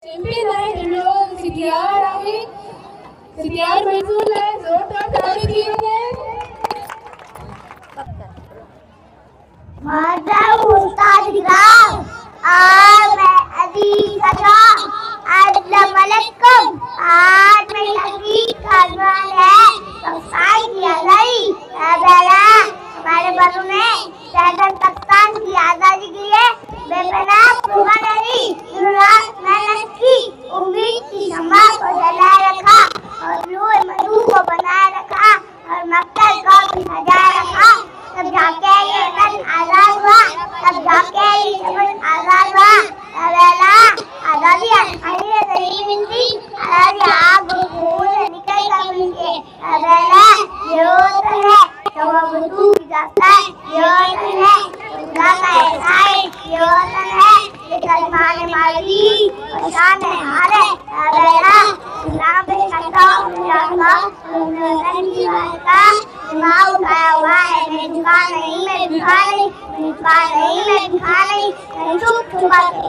Champion आहे हम CTR आहे। सीटीआर महसूल है, जोरदार ताली दी है। माधव उस्ताद ग्राम आज मैं अजीज सलाम अस्सलाम वालेकुम। आज मेरी हकीक का अरमान है पाकिस्तान की आज़ादी। हमारे बड़ों ने सैयदन पाकिस्तान की आज़ादी के लिए बेपनाह कुर्बानी दी। मेहनत की, उम्मीद की शम्मा को जलाए रखा और लूहे मधु को बनाए रखा और मकसद को भी सजाए रखा। तब जाके ये वतन आजाद हुआ, तब जाके ये जबन आजाद हुआ। आजादी आसानी से नहीं मिलती, आजादी आग और खून से निकल कर मिलती है। ये वतन है जो बंदूक की जाता है, ये वतन है जो खुदा का एहसान है, ये वतन है जो सलमान माली और शान हारे। इस्लाम पे करता दिमाग उठाया हुआ है। मैं झुका नहीं, मैं झुका नहीं, मैं झुका नहीं, मैं झुका नहीं, मैं छुप छुपा के